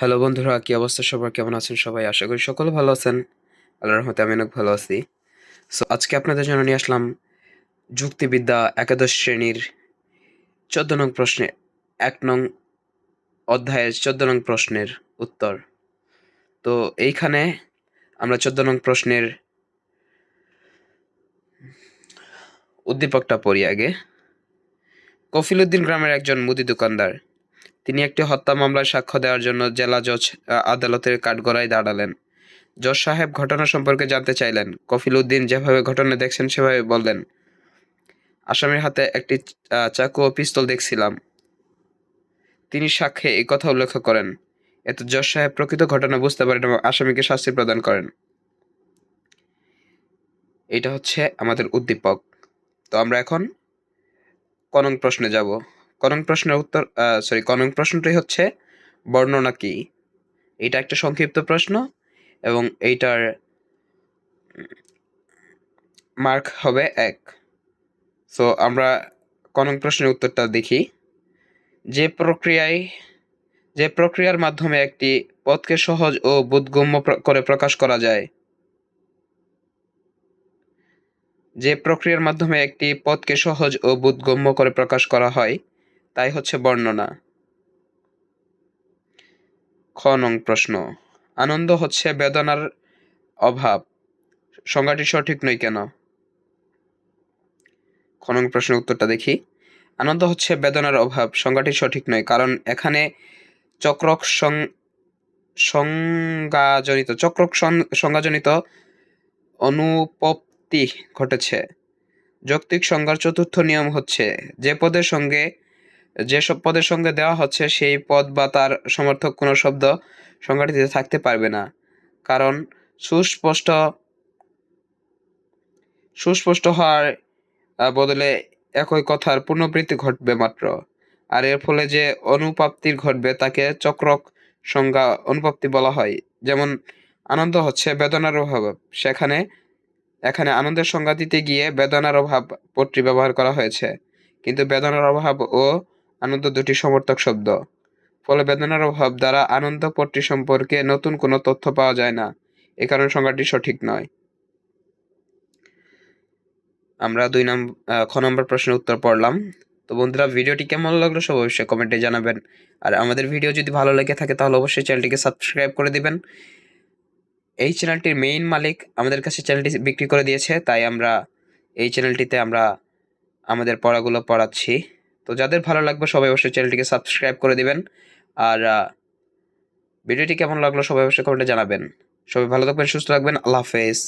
Hello বন্ধুরা, কি অবস্থা সবার? কেমন আছেন সবাই? আশা করি সকলে ভালো আছেন। আল্লাহর রহমতে আমি অনেক ভালো আছি। সো আজকে আপনাদের জন্য নিয়ে আসলাম যুক্তিবিদ্যা একাদশ শ্রেণীর ১৪ নং প্রশ্নে ১ নং অধ্যায়ের ১৪ নং প্রশ্নের উত্তর। তো এইখানে আমরা ১৪ নং প্রশ্নের উদ্দীপকটা পড়ি আগে। কফিলউদ্দিন গ্রামের একজন মুদি দোকানদার। তিনি একটি হত্যা মামলায় সাক্ষ্য দেওয়ার জন্য জেলা জজ আদালতের কাঠগড়ায় দাঁড়ালেন। জজ সাহেব ঘটনা সম্পর্কে জানতে চাইলেন। কফিলউদ্দিন যেভাবে ঘটনা দেখছেন সেভাবে বললেন, আসামির হাতে একটি চাকু ও পিস্তল দেখছিলাম। তিনি সাক্ষ্যে এই কথা উল্লেখ করেন। এতে জজ সাহেব প্রকৃত ঘটনা বুঝতে পারেন এবং আসামিকে শাস্তি প্রদান করেন। এটা হচ্ছে আমাদের উদ্দীপক। তো আমরা এখন ক নং প্রশ্নে যাব। ক নং প্রশ্নের উত্তর ক নং প্রশ্নটি হচ্ছে বর্ণনা কি? এটা একটা সংক্ষিপ্ত প্রশ্ন এবং এইটার মার্ক হবে ১। সো আমরা ক নং প্রশ্নের উত্তরটা দেখি। যে প্রক্রিয়ার মাধ্যমে একটি পদকে সহজ ও বোধগম্য করে প্রকাশ করা যায়। যে প্রক্রিয়ার মাধ্যমে একটি পদকে সহজ ও বোধগম্য করে প্রকাশ করা হয় তাই হচ্ছে বর্ণনা। খ নং প্রশ্ন, আনন্দ হচ্ছে বেদনার অভাব, সংজ্ঞাটি সঠিক নয় কেন? খ নং প্রশ্নের উত্তরটা দেখি। আনন্দ হচ্ছে বেদনার অভাব, সংজ্ঞাটি সঠিক নয়, কারণ এখানে চক্রক সংজ্ঞাজনিত অনুপপত্তি ঘটেছে। যৌক্তিক সংজ্ঞার চতুর্থ নিয়ম হচ্ছে, যেসব পদের সঙ্গে দেওয়া হচ্ছে সেই পদ বা তার সমর্থক কোনো শব্দ সংজ্ঞাটিতে থাকতে পারবে না, কারণ সুস্পষ্ট হওয়ার বদলে একই কথার পুনরাবৃত্তি ঘটবে মাত্র। আর এর ফলে যে অনুপপত্তি ঘটবে তাকে চক্রক সংজ্ঞা অনুপপত্তি বলা হয়। যেমন আনন্দ হচ্ছে বেদনার অভাব, এখানে আনন্দের সংজ্ঞা দিতে গিয়ে বেদনার অভাব পদটি ব্যবহার করা হয়েছে, কিন্তু বেদনার অভাব ও আনন্দ দুটি সমর্থক শব্দ। ফলে বেদনার অভাব দ্বারা আনন্দ পদটি সম্পর্কে নতুন কোনো তথ্য পাওয়া যায় না, এ কারণে সংজ্ঞাটি সঠিক নয়। আমরা খ নম্বর প্রশ্নের উত্তর পড়লাম। তো বন্ধুরা, ভিডিওটি কেমন লাগলো সব অবশ্যই কমেন্টে জানাবেন। আর আমাদের ভিডিও যদি ভালো লেগে থাকে তাহলে অবশ্যই চ্যানেলটিকে সাবস্ক্রাইব করে দিবেন। এই চ্যানেলটির মেইন মালিক আমাদের কাছে চ্যানেলটি বিক্রি করে দিয়েছে, তাই আমরা এই চ্যানেলটিতে আমাদের পড়াগুলো পড়াচ্ছি। তো যাদের ভালো লাগবে সবাই অবশ্যই চ্যানেলটিকে সাবস্ক্রাইব করে দিবেন। আর ভিডিওটি কেমন লাগলো সবাই অবশ্যই কমেন্টে জানাবেন। সবাই ভালো থাকবেন, সুস্থ থাকবেন। আল্লাহ হাফেজ।